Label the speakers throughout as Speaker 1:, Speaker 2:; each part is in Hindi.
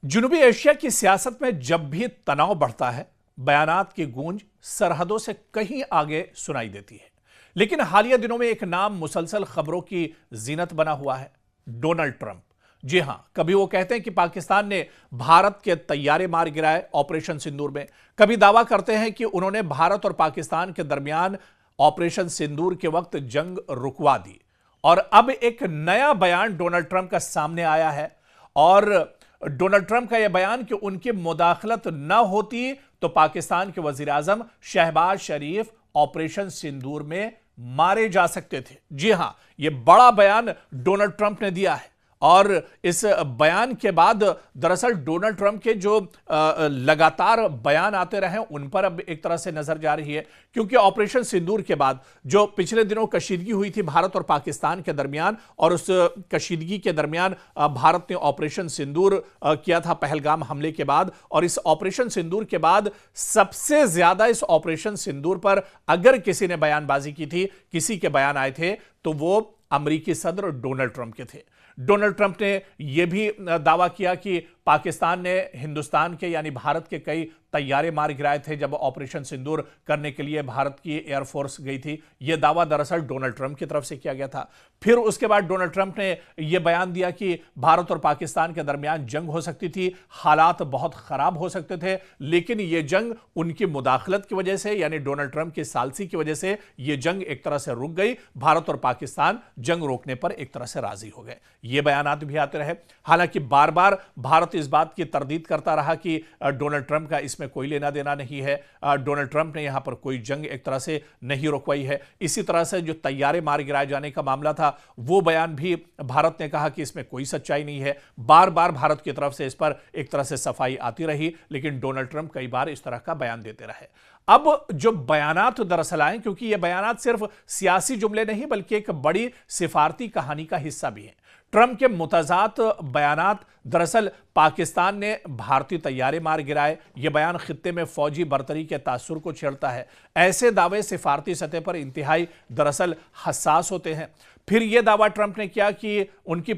Speaker 1: जनूबी एशिया की सियासत में जब भी तनाव बढ़ता है, बयानात की गूंज सरहदों से कहीं आगे सुनाई देती है। लेकिन हालिया दिनों में एक नाम मुसलसल खबरों की जीनत बना हुआ है, डोनाल्ड ट्रंप। जी हां, कभी वो कहते हैं कि पाकिस्तान ने भारत के तैयारे मार गिराए ऑपरेशन सिंदूर में, कभी दावा करते हैं कि उन्होंने भारत और पाकिस्तान के दरमियान ऑपरेशन सिंदूर के वक्त जंग रुकवा दी। और अब एक नया बयान डोनाल्ड ट्रंप का सामने आया है। और डोनाल्ड ट्रंप का यह बयान कि उनकी मुदाखलत न होती तो पाकिस्तान के वजीर आजम शहबाज शरीफ ऑपरेशन सिंदूर में मारे जा सकते थे। जी हां, यह बड़ा बयान डोनाल्ड ट्रंप ने दिया है। और इस बयान के बाद दरअसल डोनाल्ड ट्रंप के जो लगातार बयान आते रहे उन पर अब एक तरह से नजर जा रही है, क्योंकि ऑपरेशन सिंदूर के बाद जो पिछले दिनों कशीदगी हुई थी भारत और पाकिस्तान के दरमियान, और उस कशीदगी के दरमियान भारत ने ऑपरेशन सिंदूर किया था पहलगाम हमले के बाद। और इस ऑपरेशन सिंदूर के बाद सबसे ज्यादा इस ऑपरेशन सिंदूर पर अगर किसी ने बयानबाजी की थी, किसी के बयान आए थे, तो वो अमेरिकी सदर डोनाल्ड ट्रंप के थे। डोनाल्ड ट्रंप ने यह भी दावा किया कि पाकिस्तान ने हिंदुस्तान के यानी भारत के कई तैयारे मार गिराए थे जब ऑपरेशन सिंदूर करने के लिए भारत की एयरफोर्स गई थी। यह दावा दरअसल डोनाल्ड ट्रंप की तरफ से किया गया था। फिर उसके बाद डोनाल्ड ट्रंप ने यह बयान दिया कि भारत और पाकिस्तान के दरमियान जंग हो सकती थी, हालात बहुत खराब हो सकते थे, लेकिन यह जंग उनकी मुदाखलत की वजह से यानी डोनाल्ड ट्रंप की सालसी की वजह से यह जंग एक तरह से रुक गई। भारत और पाकिस्तान जंग रोकने पर एक तरह से राजी हो गए। ये बयानात भी आते रहे। हालांकि बार बार भारत इस बात की तरदीद करता रहा कि डोनाल्ड ट्रंप का इसमें कोई लेना देना नहीं है, डोनाल्ड ट्रंप ने यहां पर कोई जंग एक तरह से नहीं रुकवाई है। इसी तरह से जो तैयारे मार गिराए जाने का मामला था, वो बयान भी भारत ने कहा कि इसमें कोई सच्चाई नहीं है। बार बार भारत की तरफ से इस पर एक तरह से सफाई आती रही, लेकिन डोनाल्ड ट्रंप कई बार इस तरह का बयान देते रहे। अब जो बयानात दरअसल आए, क्योंकि ये बयानात सिर्फ सियासी जुमले नहीं बल्कि एक बड़ी सिफारती कहानी का हिस्सा भी है। ट्रंप के मुतजात बयानात दरअसल पाकिस्तान ने भारतीय तैयारे मार गिराए, यह बयान खित्ते में फौजी बरतरी के तासुर को छेड़ता है। ऐसे दावे सिफारती सतह पर इंतहाई दरअसल हसास होते हैं। फिर यह दावा ट्रंप ने किया कि उनकी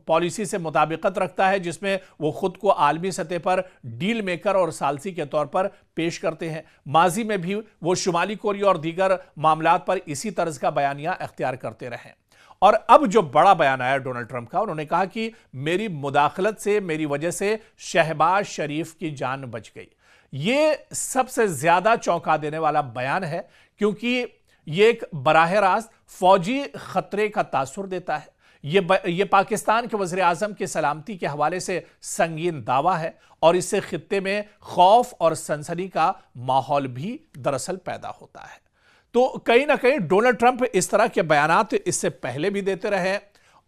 Speaker 1: पॉलिसी से मुताबिकत रखता है, जिसमें वो खुद को आलमी सतह पर डील मेकर और सालसी के तौर पर पेश करते हैं। माजी में भी वो शुमाली कोरिया और दीगर मामलात पर इसी तर्ज का बयानिया अख्तियार करते रहे। और अब जो बड़ा बयान आया डोनाल्ड ट्रंप का, उन्होंने कहा कि मेरी मुदाखलत से, मेरी वजह से शहबाज शरीफ की जान बच गई। यह सबसे ज्यादा चौंका देने वाला बयान है, क्योंकि यह एक बराह रास्त फौजी खतरे का तासुर देता है। यह पाकिस्तान के वज़ीर आज़म की सलामती के हवाले से संगीन दावा है, और इससे खित्ते में खौफ और सनसनी का माहौल भी दरअसल पैदा होता है। तो कहीं ना कहीं डोनाल्ड ट्रंप इस तरह के बयानात इससे पहले भी देते रहे,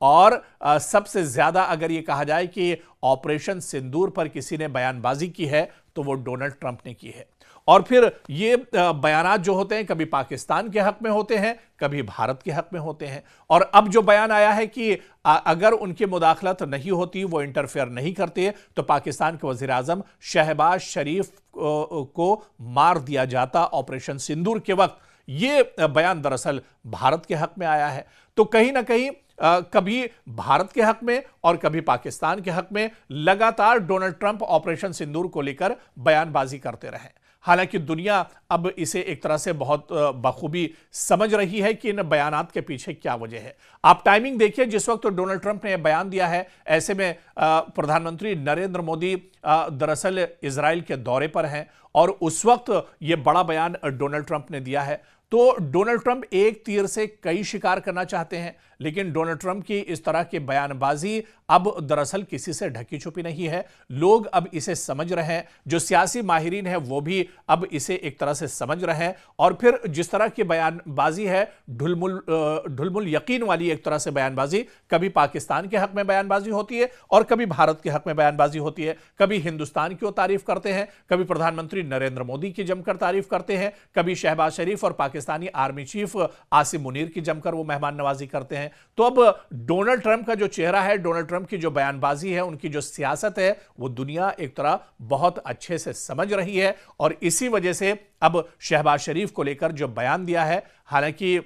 Speaker 1: और सबसे ज्यादा अगर यह कहा जाए कि ऑपरेशन सिंदूर पर किसी ने बयानबाजी की है तो वो डोनाल्ड ट्रंप ने की है। और फिर ये बयानात जो होते हैं कभी पाकिस्तान के हक में होते हैं, कभी भारत के हक में होते हैं। और अब जो बयान आया है कि अगर उनकी मुदाखलत नहीं होती, वो इंटरफेयर नहीं करते, तो पाकिस्तान के वजीर आजम शहबाज शरीफ को मार दिया जाता ऑपरेशन सिंदूर के वक्त। यह बयान दरअसल भारत के हक में आया है। तो कहीं ना कहीं कभी भारत के हक में और कभी पाकिस्तान के हक में लगातार डोनाल्ड ट्रंप ऑपरेशन सिंदूर को लेकर बयानबाजी करते रहे। हालांकि दुनिया अब इसे एक तरह से बहुत बखूबी समझ रही है कि इन बयानात के पीछे क्या वजह है। आप टाइमिंग देखिए, जिस वक्त तो डोनाल्ड ट्रंप ने यह बयान दिया है, ऐसे में प्रधानमंत्री नरेंद्र मोदी दरअसल इजराइल के दौरे पर हैं, और उस वक्त यह बड़ा बयान डोनाल्ड ट्रंप ने दिया है। तो डोनाल्ड ट्रंप एक तीर से कई शिकार करना चाहते हैं, लेकिन डोनाल्ड ट्रंप की इस तरह की बयानबाजी अब दरअसल किसी से ढकी छुपी नहीं है। लोग अब इसे समझ रहे हैं, जो सियासी माहिरीन हैं वो भी अब इसे एक तरह से समझ रहे हैं। और फिर जिस तरह की बयानबाजी है, ढुलमुल यकीन वाली एक तरह से बयानबाजी, कभी पाकिस्तान के हक में बयानबाजी होती है और कभी भारत के हक में बयानबाजी होती है। कभी हिंदुस्तान की तारीफ करते हैं, कभी प्रधानमंत्री नरेंद्र मोदी की जमकर तारीफ करते हैं, कभी शहबाज शरीफ और पाकिस्तानी आर्मी चीफ आसिम मुनीर की जमकर वो मेहमान नवाजी करते हैं। तो अब डोनाल्ड ट्रंप का जो चेहरा है, डोनाल्ड ट्रंप की जो बयानबाजी है, उनकी जो सियासत है, वो दुनिया एक तरह बहुत अच्छे से समझ रही है। और इसी वजह से अब शहबाज शरीफ को लेकर जो बयान दिया है, हालांकि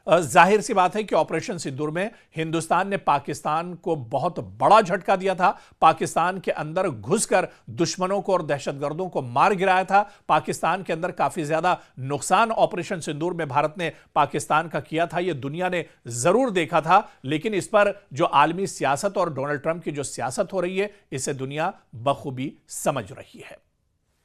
Speaker 1: जाहिर सी बात है कि ऑपरेशन सिंदूर में हिंदुस्तान ने पाकिस्तान को बहुत बड़ा झटका दिया था। पाकिस्तान के अंदर घुसकर दुश्मनों को और दहशतगर्दों को मार गिराया था। पाकिस्तान के अंदर काफी ज्यादा नुकसान ऑपरेशन सिंदूर में भारत ने पाकिस्तान का किया था, यह दुनिया ने जरूर देखा था। लेकिन इस पर जो आलमी सियासत और डोनाल्ड ट्रंप की जो सियासत हो रही है, इसे दुनिया बखूबी समझ रही है।